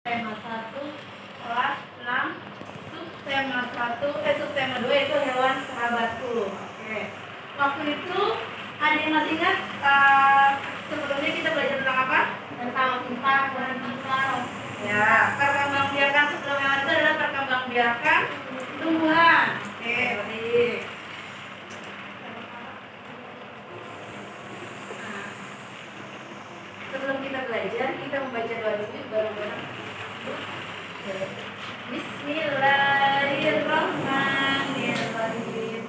Tema 1 kelas 6 subtema 1 subtema 2 itu hewan sahabatku. Oke. Waktu itu ada yang masih ingat sebelumnya kita belajar tentang apa? Tentang tumbuhan. Ya, perkembangbiakan sebelum hewan itu adalah perkembangbiakan tumbuhan. Oke, baik. Sebelum kita belajar, kita membaca doa dulu bareng-bareng. Bismillahirrahmanirrahim.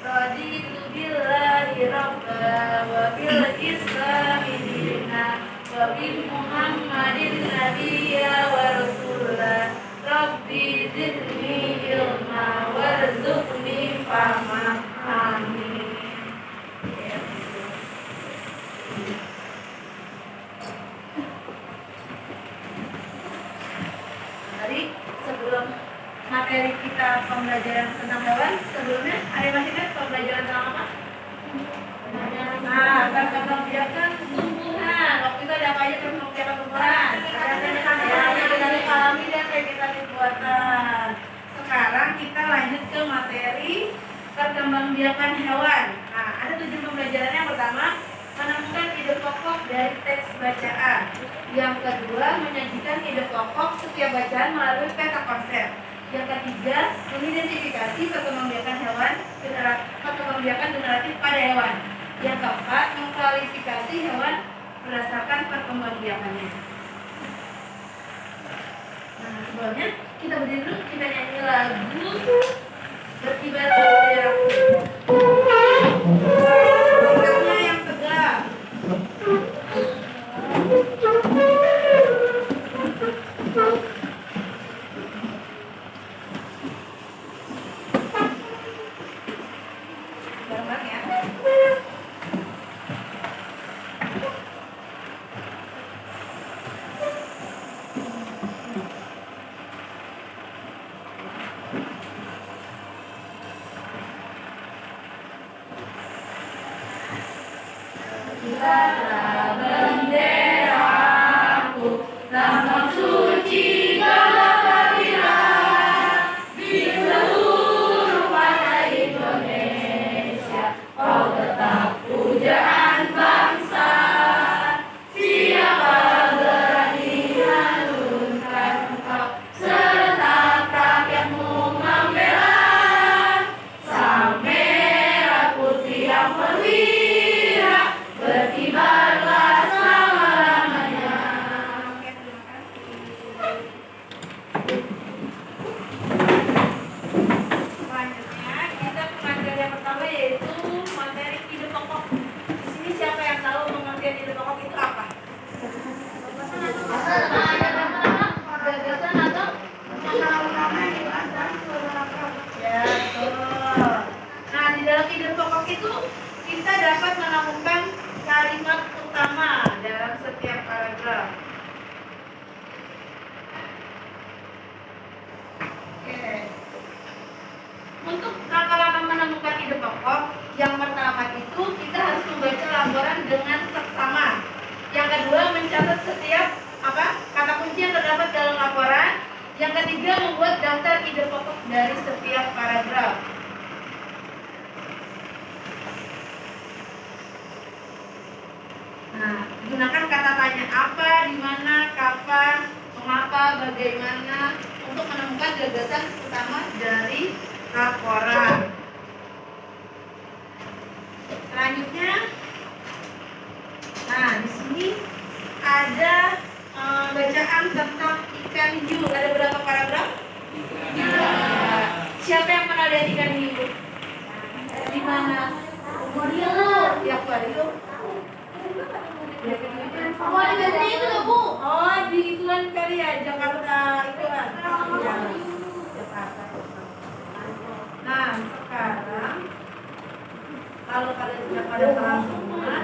Raditu billahi rabba wa bil islami dina wa bi Muhammadin nabiyya wa rasulah. Rabbi zidni ilma warzuqni fahma. Amin. Sebelum materi kita pembelajaran tentang hewan, sebelumnya ada masih ingat pembelajaran tentang apa? Perkembangbiakan tumbuhan. Waktu itu ada apa aja perkembangbiakan tumbuhan? Vegetatif alami dan vegetatif buatan. Sekarang kita lanjut ke materi perkembangbiakan hewan. Nah, ada 7 pembelajaran. Yang pertama, menemukan ide pokok dari teks bacaan. Yang kedua, menyajikan ide pokok setiap bacaan melalui peta konsep. Yang ketiga, mengidentifikasi perkembangbiakan hewan, perkembangbiakan generatif pada hewan. Yang keempat, mengklasifikasi hewan berdasarkan perkembangbiakannya. Nah, sebelumnya kita berdiri dulu, kita nyanyi lagu Berkibar Benderaku. Langkahnya yang tegak. Bareng-bareng ya. Kibarlah benderaku, lambang suci kelahiran di seluruh pantai Indonesia. Kau tetap pujaan bangsa. Siapa berani menurunkan engkau, serta rakyatmu membela. Sang merah putih yang perwira, berkibarlah selama-lamanya. Oke, terima kasih. Selanjutnya kita ke materi yang pertama, yaitu materi ide pokok. Di sini siapa yang tahu pengertian ide pokok itu apa? Gagasan atau ya, betul. Nah, di dalam ide pokok itu kita dapat menemukan kalimat utama dalam setiap paragraf. Oke. Untuk langkah-langkah menemukan ide pokok, yang pertama itu kita harus membaca laporan dengan seksama. Yang kedua, mencatat setiap kata kunci yang terdapat dalam laporan. Yang ketiga, membuat daftar ide pokok dari setiap paragraf. Nah, gunakan kata tanya apa, di mana, kapan, mengapa, bagaimana untuk menemukan gagasan utama dari laporan. Selanjutnya, nah di sini ada bacaan tentang ikan hiu. Ada berapa paragraf? 3. Siapa yang pernah lihat ikan hiu? Di mana? Akuarium. Di akuarium. Oh, di Gajah itu loh, Bu. Oh, di ituan kali ya, Jakarta ituan. Jakarta. Nah, sekarang kalau kalian sudah pada paham semua,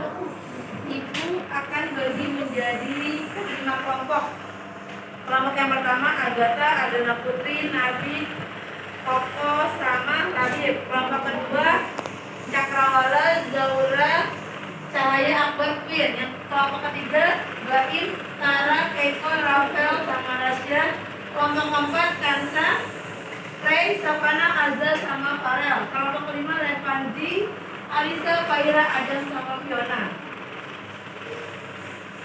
Ibu akan bagi menjadi 5 kelompok. Kelompok yang pertama Agatha, Adana Putri, Nabi, Koko, sama Labib. Kelompok kedua Cakrawala, Zaura, Cahaya, Akbar, Queen. Yang kelompok ketiga Baim, Tara, Keiko, Rafael, sama Rasya, Kelompok keempat Kansa, Ray, Savana, Azza sama Farel. Kelompok kelima Revanzi, Alisa, Faira, Adam sama Fiona.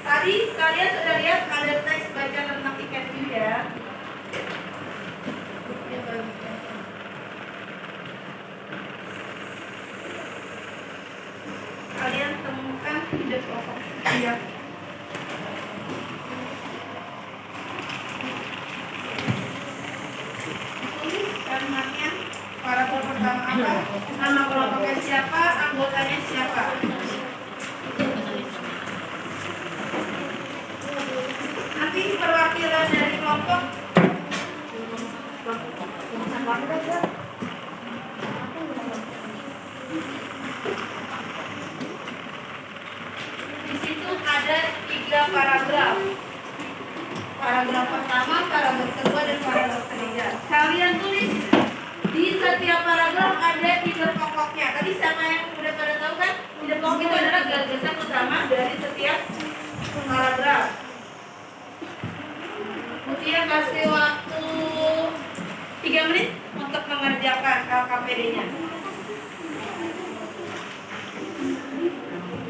Tadi kalian sudah lihat ada teks baca tentang ikan hiu ya. Kalian temukan ide pokok setiap kalimatnya. Paragraf pertama apa? Nama kelompoknya siapa? Anggotanya siapa? Nanti perwakilan dari kelompok di situ ada 3 paragraf. Paragraf pertama, paragraf kedua, dan paragraf ketiga. Kalian tulis di setiap paragraf ada ide pokoknya. Tadi siapa yang udah pada tahu kan? Ide pokok itu adalah gagasan utama dari setiap paragraf. Mutia kasih waktu 3 menit untuk mengerjakan LKPD-nya.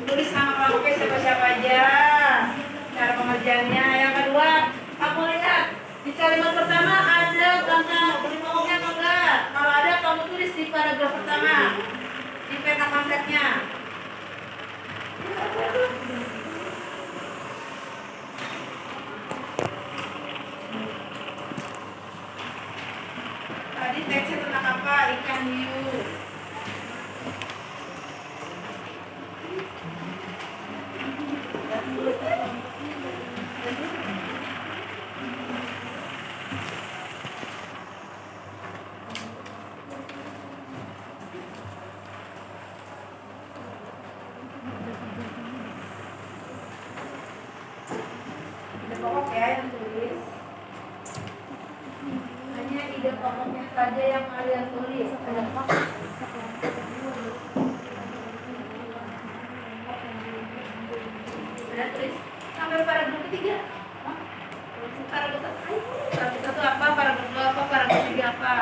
Tulis nama kelompoknya siapa-siapa aja, cara pengerjaannya. Yang kedua, kamu lihat di kalimat pertama ada kata ide pokoknya atau enggak. Kalau ada, kamu tulis di paragraf pertama di peta konsepnya. Tadi teksnya tentang apa? Ikan hiu. Ide pokok ya yang tulis. Hanya ide pokoknya saja yang kalian tulis. Sudah tulis sampai paragraf ketiga. Paragraf satu apa? Paragraf dua apa? Paragraf tiga apa?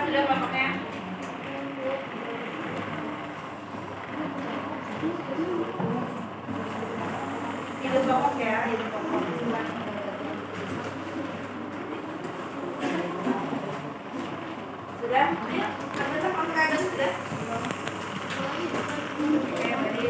Sudah pokoknya. Ide pokok ya, ide pokok. Sudah? Ayo, kita pakai ada sudah. Oke, tadi.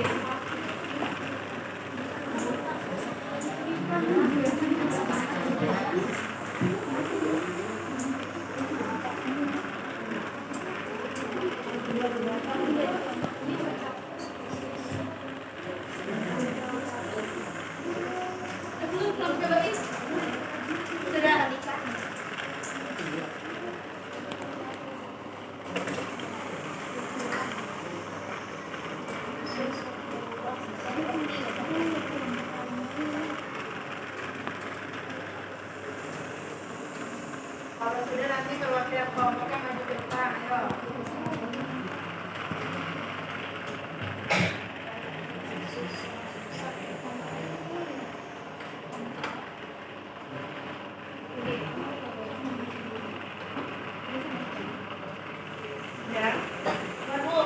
Kalau sudah nanti perwakilan kelompoknya maju ke depan, ayo. Ya, Bu.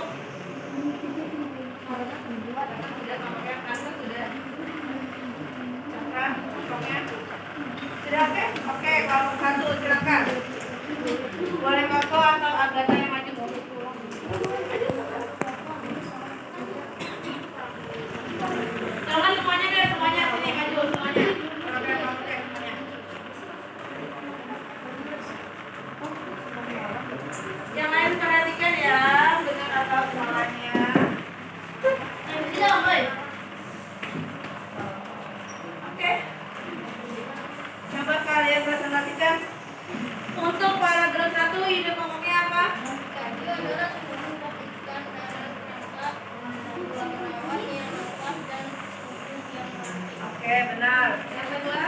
Oke, benar. Yang kedua?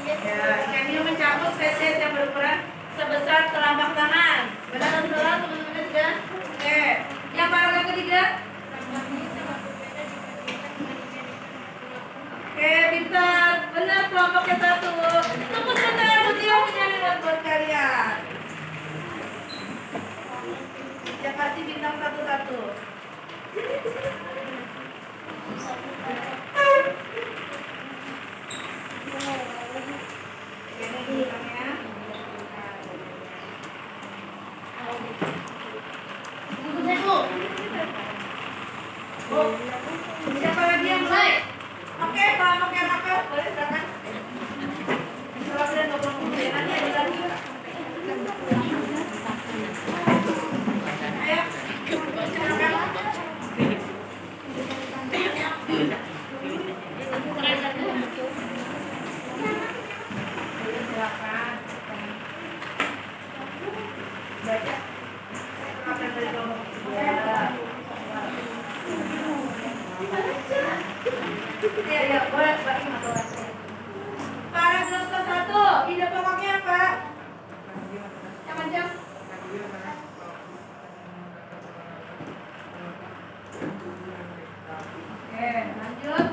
Ya, ikan hiu mencakup spesies yang berukuran sebesar telapak tangan. Benar atau salah teman-teman sudah? Oke. Yang paragraf ketiga? Oke, pintar. Benar kelompoknya satu. Tunggu sebentar, Mutia punya nilai buat kalian. Ya pasti bintang satu-satu. Ini bintangnya. Siapa lagi yang mulai? Oke, kelompok yang apa? Boleh silakan. Kalau sudah ngobrol nanti ada lagi. Ayo, silakan. Silakan. Baca. Apa yang dari kelompok tiga? Ya, boleh bagi matematika. Paragraf ke-1, ide pokoknya apa? Yang panjang? Oke, lanjut.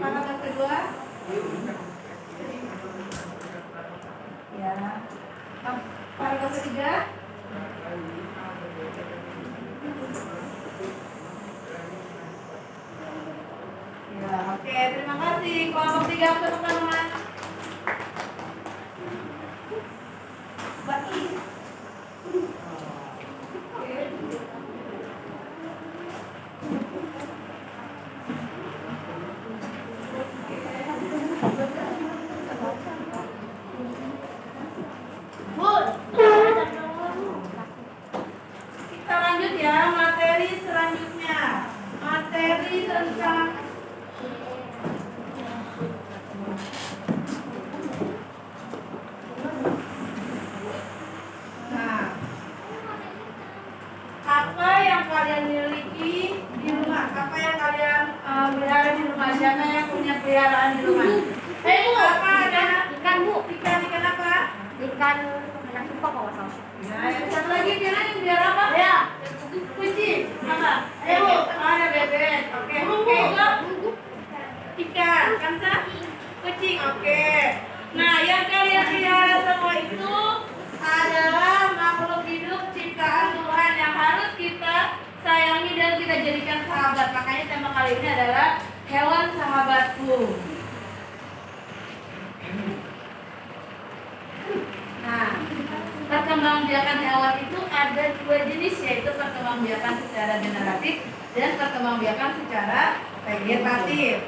Paragraf kedua. Ya. Paragraf ketiga. Ya, oke, terima kasih. Kelompok 3 tepuk tangan. Bagi. Kita lanjut ya, materi selanjutnya. Materi tentang apa yang kalian miliki di rumah? Apa yang kalian pelihara di rumah? Siapa yang punya peliharaan di rumah? Bu, apa ada? Ikan, Bu. Ikan apa? Ikan supa kalau salah. Ya, yang satu lagi yang biar apa? Ya. Kucing. Apa? Bu. Ada bebek. Oke. Oke, itu ikan. Kan sah? Kucing. Oke. Nah, yang kalian pelihara semua itu adalah makhluk hidup ciptaan Tuhan yang harus kita sayangi dan kita jadikan sahabat. Makanya tema kali ini adalah hewan sahabatku. Nah, perkembangbiakan hewan itu ada dua jenis, yaitu perkembangbiakan secara generatif dan perkembangbiakan secara vegetatif.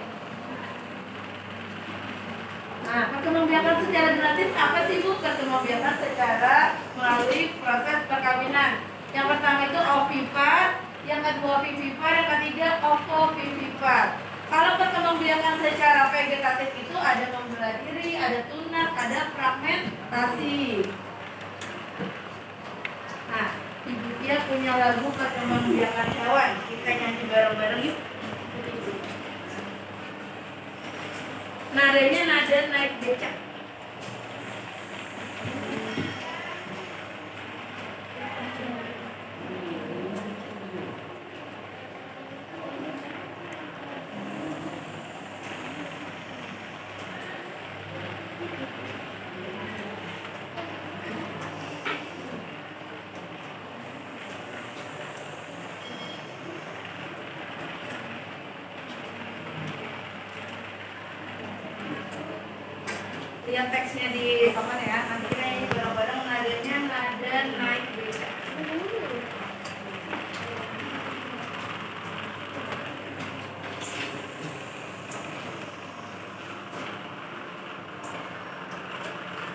Nah, perkembangbiakan secara generatif apa sih, Bu? Perkembangbiakan secara melalui proses perkawinan. Yang pertama itu ovipar, yang kedua vivipar, yang ketiga ovovivipar. Kalau perkembangbiakan secara vegetatif itu ada membelah diri, ada tunas, ada fragmentasi. Nah, Ibu Tia punya lagu perkembangbiakan hewan. Kita nyanyi bareng-bareng yuk. Nadanya nada naik becak. Lihat teksnya di papan ya. Nanti kita bareng-bareng nadanya nada naik becak.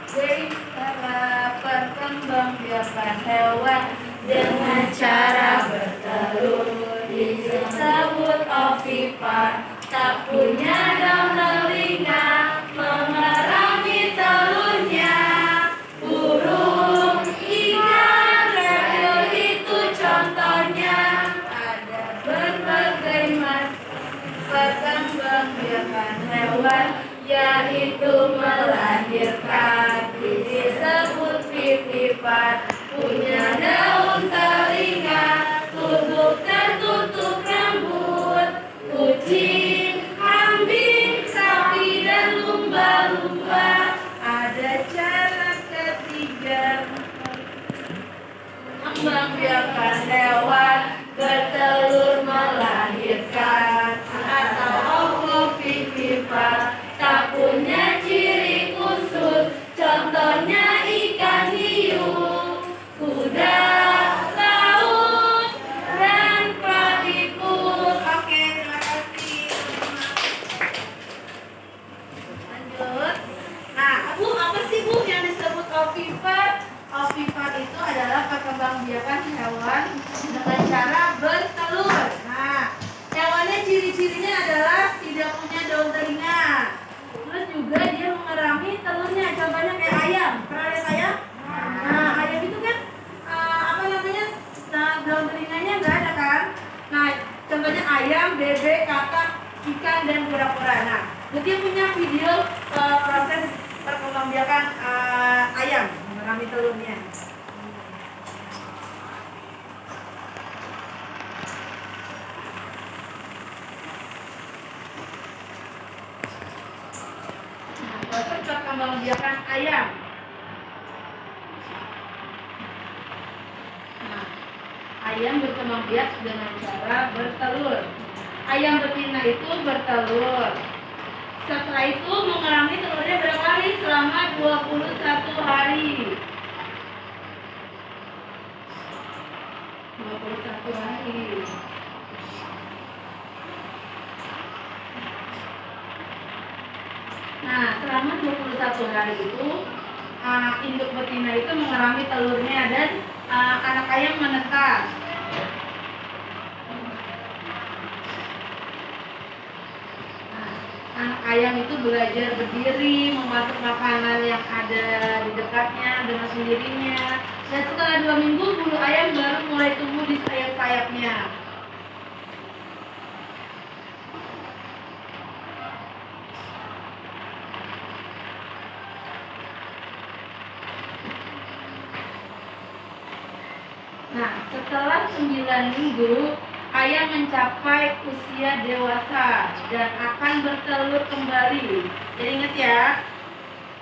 Jadi cara perkembangbiakan hewan dengan cara bertelur disebut ovipar. Tak punya daun telinga mengerangi telurnya. Burung, ikan, reptil itu contoh itu melahirkan, disebut pipipar. Punya daun telinga, tubuh tertutup rambut. Kucing, kambing, sapi, dan lumba-lumba. Ada cara ketiga, membiarkan hewan bertelur melahirkan, atau ovovivipar, tak punya ciri khusus. Contohnya ikan hiu, kuda laut, dan platypus. Oke, terima kasih. Lanjut. Nah, Bu, apa sih Bu yang disebut ovipar? Ovipar itu adalah perkembangbiakan hewan dengan cara bertelur. Nah, hewannya ciri-cirinya adalah tidak punya daun telinga. Terus juga dia mengerami telurnya. Contohnya kayak ayam. Pernah lihat ayam? Nah, ayam itu kan apa namanya? Nah, daun telinganya nggak ada kan? Nah, contohnya ayam, bebek, katak, ikan, dan kura-kura. Nah, dia punya video proses perkembangbiakan ayam mengerami telurnya. Nah, proses perkembangbiakan ayam. Nah, ayam berkembang biak dengan cara bertelur. Ayam betina itu bertelur. Setelah itu mengerami telurnya berapa hari? Selama 21 hari. 21 hari. Nah, selama 21 hari itu induk betina itu mengerami telurnya dan anak ayam menetas. Anak ayam itu belajar berdiri, mematuk makanan yang ada di dekatnya dengan sendirinya. Dan setelah 2 minggu, bulu ayam baru mulai tumbuh di sayap-sayapnya. Nah, setelah 9 minggu, ayam mencapai usia dewasa dan akan bertelur kembali. Jadi ingat ya,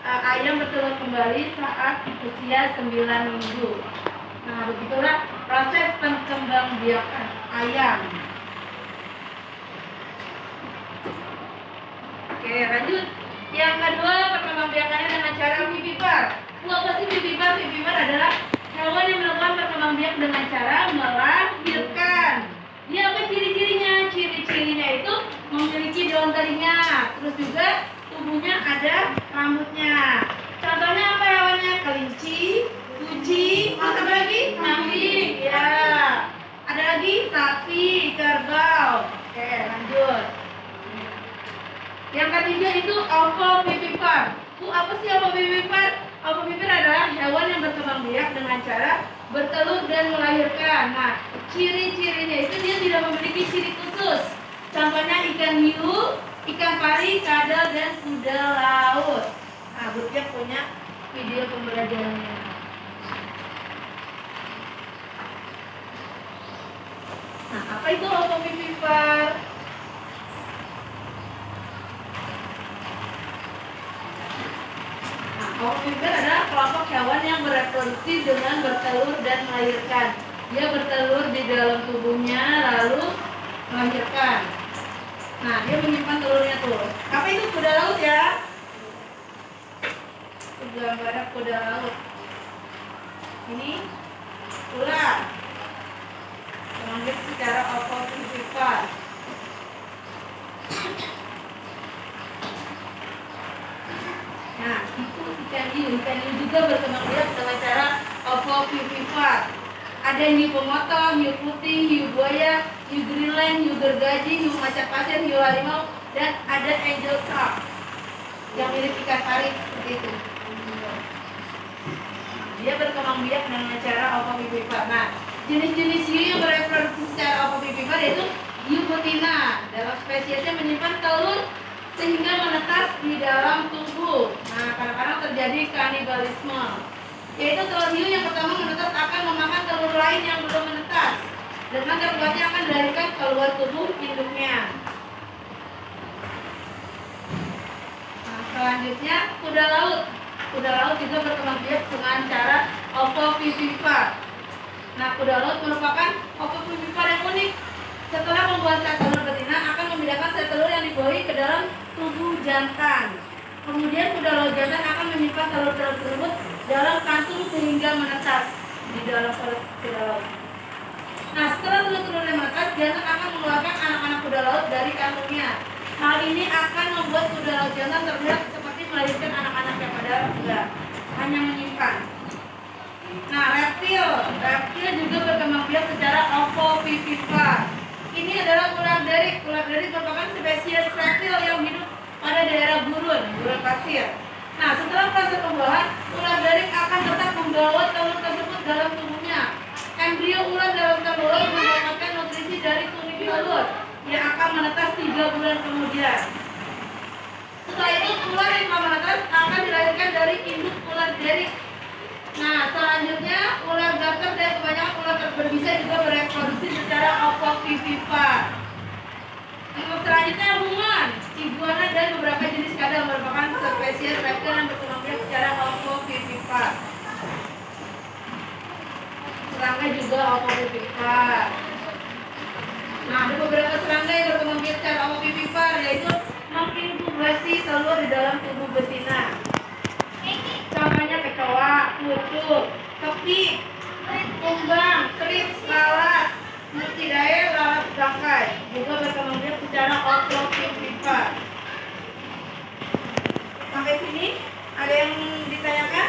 ayam bertelur kembali saat usia 9 minggu. Nah, begitulah proses perkembangbiakan ayam. Oke, lanjut. Yang kedua, perkembangbiakannya dengan cara pipipar. Apa sih pipipar? Pipipar adalah hewan yang melakukan perkembangbiak dengan cara melahirkan. Dia apa ciri-cirinya? Ciri-cirinya itu memiliki daun telinga, terus juga tubuhnya ada rambutnya. Contohnya apa hewannya? Kelinci, kucing, apa lagi? Kambing, ya. Ada lagi sapi, kerbau. Oke, lanjut. Yang ketiga itu ovovivipar. Apa sih ovovivipar? Ovovivipar adalah hewan yang berkembang biak dengan cara bertelur dan melahirkan. Nah, ciri-cirinya itu dia tidak memiliki ciri khusus. Contohnya ikan hiu, ikan pari, kadal, dan kuda laut. Nah, Butia punya video pembelajarannya. Nah, apa itu ovovivipar? Ovovivipar adalah kelompok hewan yang bereproduksi dengan bertelur dan melahirkan. Dia bertelur di dalam tubuhnya lalu melahirkan. Nah, dia menyimpan telurnya tuh. Apa itu kuda laut ya? Gambarnya kuda laut. Ini ular. Mengambil secara ovovivipar. Nah, itu ikan hiu. Ikan hiu juga berkembang biak dengan cara ovovivipar. Ada hiu pemotong, hiu putih, hiu buaya, hiu Greenland, hiu gergaji, hiu macan pasir, hiu harimau, dan ada angel shark yang mirip ikan pari seperti itu. Dia berkembang biak dengan cara ovovivipar. Nah, jenis-jenis hiu yang bereproduksi secara ovovivipar yaitu hiu betina. Dalam spesiesnya menyimpan telur sehingga menetas di dalam tubuh. Nah, kadang-kadang terjadi kanibalisme, yaitu telur hiu yang pertama menetas akan memakan telur lain yang belum menetas, dan akibatnya akan dilarikan keluar tubuh induknya. Nah, selanjutnya kuda laut. Kuda laut juga berkembang biak dengan cara ovovivipar. Nah, kuda laut merupakan ovovivipar yang unik. Setelah membuat sel telur betina, akan memindahkan sel telur yang dibuahi ke dalam tubuh jantan. Kemudian kuda laut jantan akan menyimpan telur-telur tersebut dalam kantung sehingga menetas di dalam perut kuda laut. Nah, setelah telur-telurnya menetas, jantan akan mengeluarkan anak-anak kuda laut dari kantungnya. Hal ini akan membuat kuda laut jantan terlihat seperti melahirkan anak-anaknya, padahal enggak, hanya menyimpan. Nah, reptil juga berkembang biak secara ovovivipar. Ini adalah ular derik. Ular derik merupakan spesies reptil yang hidup pada daerah gurun pasir. Nah, setelah proses pembuahan, ular derik akan tetap membawa telur tersebut dalam tubuhnya. Embrio ular dalam telur mendapatkan nutrisi dari kulit telur yang akan menetas 3 bulan kemudian. Setelah itu, ular yang telah menetas akan dilahirkan dari induk ular derik. Nah, selanjutnya ular garter dan kebanyakan ular berbisa juga bereproduksi secara ovovivipar. Selanjutnya rumen, iguana dan beberapa jenis kadal merupakan spesies reptil yang berkembang biak secara ovovivipar. Serangga juga ovovivipar. Nah, ada beberapa serangga yang berkembang biak secara ovovivipar, yaitu menginkubasi telur di dalam tubuh betina. Contohnya kecoa, kucuk, kepik, kumbang, krips, lalat, mutidae, lalat bangkai juga berkembang biak secara ovovivipar. Sampai sini ada yang ditanyakan?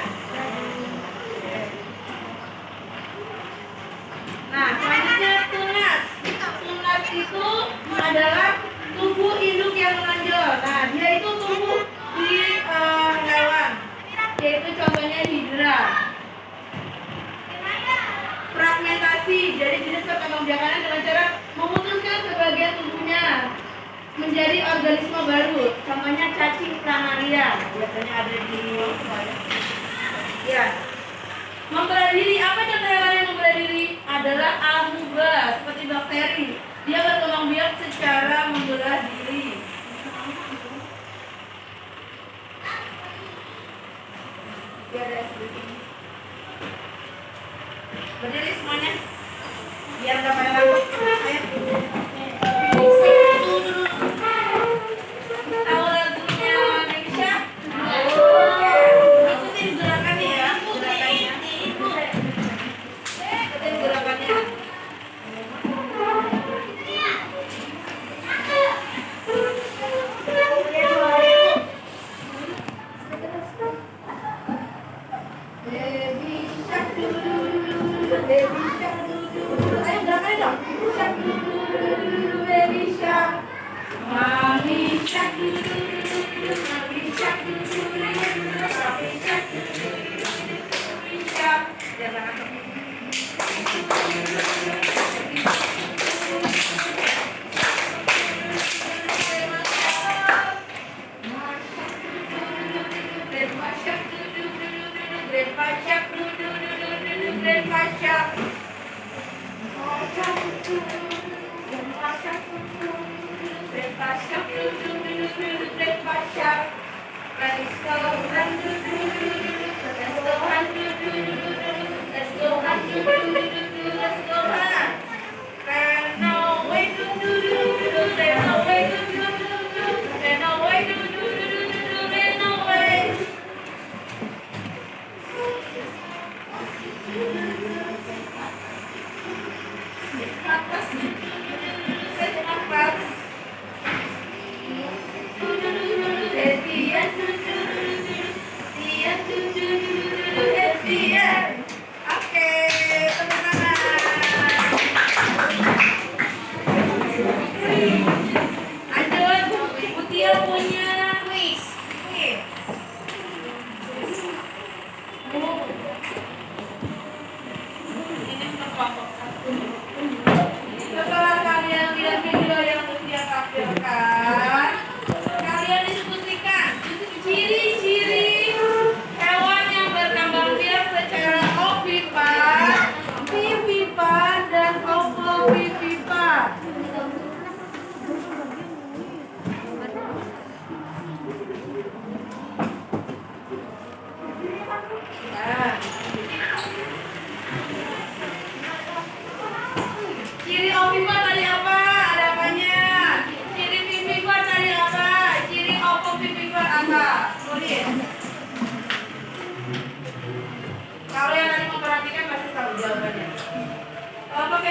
Nah, selanjutnya tunas. Tunas itu adalah tubuh induk yang menonjol. Nah, dia itu tumbuh di hewan, yaitu contohnya hidra. Fragmentasi, jadi jenis perkembangbiakannya dengan cara memutuskan sebagian tubuhnya menjadi organisme baru. Contohnya cacing planaria, biasanya ada di ya. Membelah diri, apa contoh hewan yang membelah diri? Adalah amuba, seperti bakteri. Dia berkembang biak secara membelah diri. Biar ada sedikit. Berdiri semuanya. Biar gak pada lama. Tahu lagunya Indonesia? Ikutin gerakannya ya. Ikutin gerakannya. Baby shark doo baby shark doo. Ayo gerakannya dong. Shark doo baby shark. Mommy shark doo mommy shark doo mommy shark doo shark. Jangan angkat.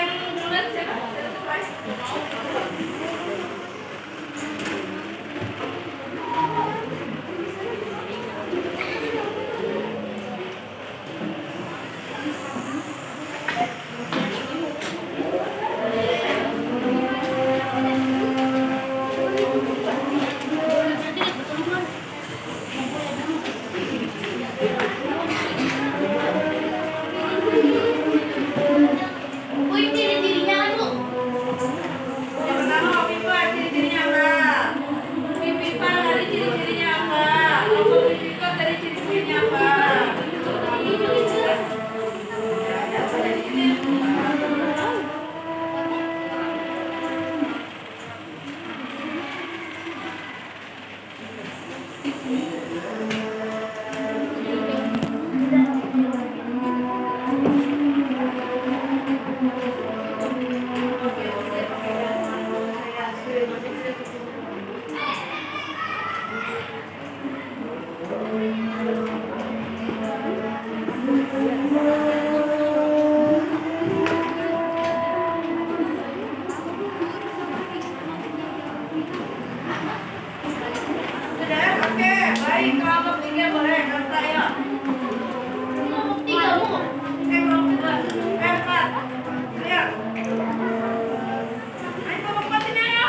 yang bulan siapa? Surprise. Wih, ciri-cirinya kan, Bu? Yang pertama pipa, ciri-cirinya apa? Pipa dari ciri-cirinya apa? Pipa dari ciri-cirinya apa? Sudah, oke, baik. Kelompok 3 boleh, Kata ya. Kelompok 3, Bu. Kelompok 2, 4. Lihat. Ayo kelompok 4 ini ayo.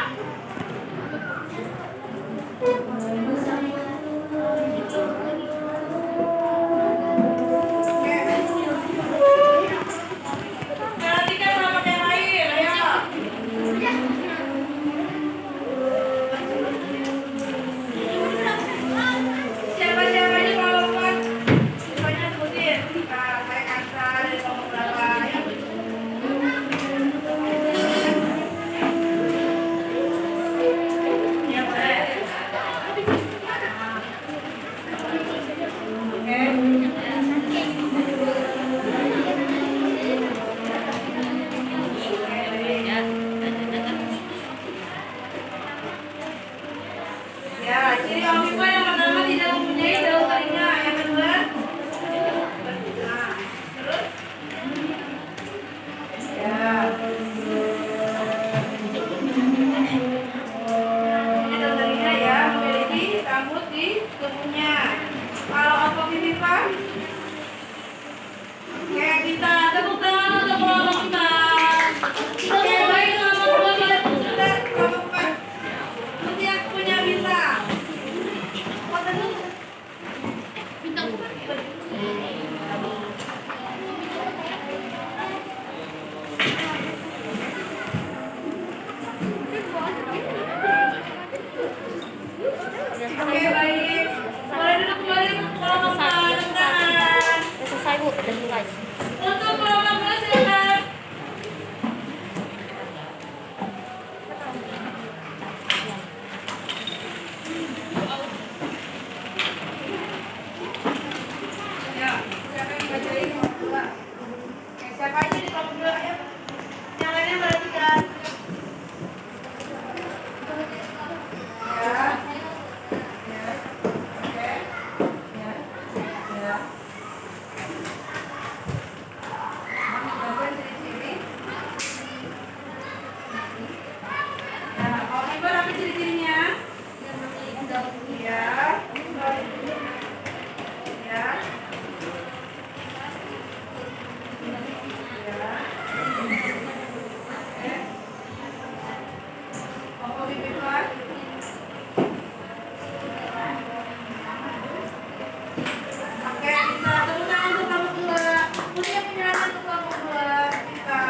Oke. Perhatikan kelompok yang lain, ayo. Siapa-siapa ini kelompok 4? Siswanya sebutin. Nah, saya Kansa dari kelompok berapa? Ayo. Ya, boleh. Oke. Ya, ciri amoeba yang pertama tidak mempunyai daun telinga. Yang kedua, nah, terus, ya, ini daun telinga ya, memiliki rambut di tubuhnya. Kalau Apophypha, kayak kita, tepuk tangan untuk kelompok kita. Oke, baik kelompok 2 sudah, kelompok 4. Nanti aku punya bintang. Bintang. Oke, baik. Boleh duduk kembali untuk kelompok 4. Tepuk tangan. Udah selesai, Bu. Udah selesai. Untuk kelompok 2 silakan. Ya, siapa yang bacain kelompok 2? Oke, siapa aja di kelompok 2? Ayo. Yang lainnya perhatikan. Ya. Ya. Oke. Ya. Ya. Bagian ciri-ciri. Ya, kalau ibar apa ciri-cirinya? Ya. Ya. Ya. Oke. Apa bibir keluar? Oke, kita tepuk tangan untuk kelompok 2. Punya penjelasan untuk kelompok 2. Kita.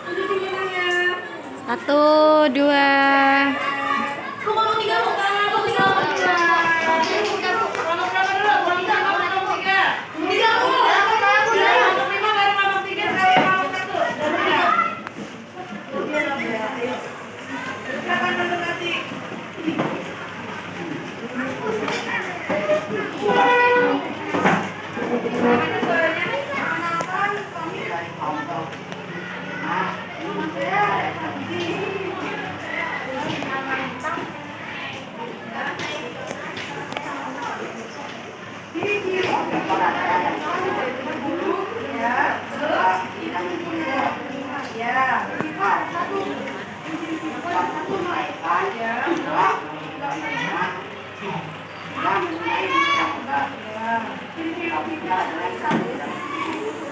Tunjuk pimpinannya. 1, 2. Kelompok 3, Bu. Kelompok 3, kelompok 3. Kelompok berapa dulu? Kelompok 3, kelompok 3. 3, Bu. Kelompok 5 baru kelompok 3, sekali kelompok 1. Ayo. Silakan presentasi. Mana suaranya? Perkenalkan, kami dari kelompok A. Nama saya Raffi.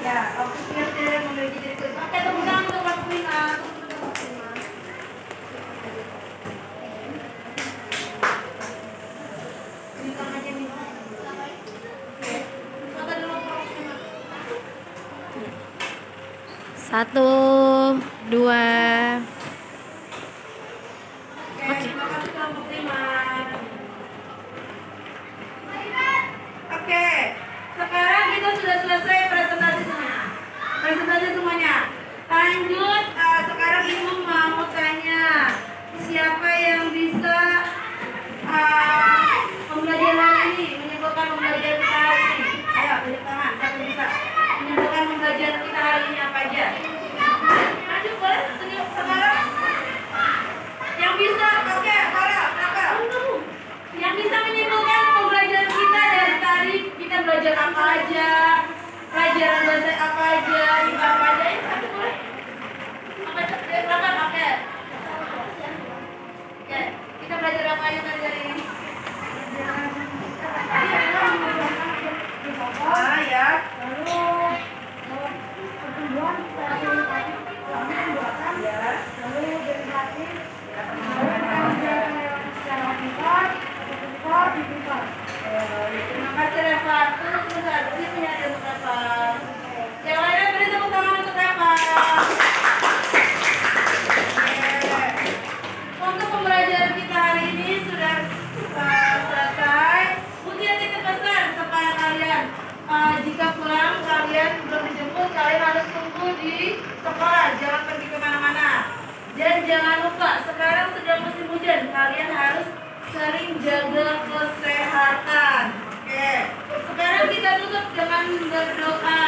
Ya, aku siap deh memiliki diri sendiri. Oke, tepuk tangan untuk Mas Prima. Bintang aja nih. Oke. Foto dulu Mas Prima. 1, 2. Oke, terima kasih kelompok 5. Oke, sekarang kita sudah selesai presentasi semuanya. Presentasi semuanya. Lanjut, sekarang Ibu mau tanya siapa yang bisa pembelajaran hari ini menyebutkan pembelajaran kita hari ini. Ayo, tunjuk tangan. Siapa yang bisa menyebutkan pembelajaran kita hari ini apa aja? Lanjut, boleh tunjuk sekarang. Yang bisa, oke, Farah, Kakak. Yang bisa menyimpulkan pembelajaran kita dari tadi, kita belajar apa aja, pelajaran bahasa apa aja, IPA apa aja, ini satu boleh. Apa aja, silakan, oke. Oke, kita belajar apa aja tadi hari ini? Ya. Lalu pertumbuhan ya. Lalu derivasi terima kasih Reva. Terus di sini ada untuk Reva. Yang lainnya beri tepuk tangan untuk Reva. Untuk pembelajaran kita hari ini sudah selesai. Mungkin titip pesan supaya kalian jika pulang kalian belum dijemput, kalian harus tunggu di sekolah, jangan pergi kemana-mana. Dan jangan lupa, sekarang sedang musim hujan, kalian harus sering jaga kesehatan. Oke, sekarang kita tutup dengan berdoa.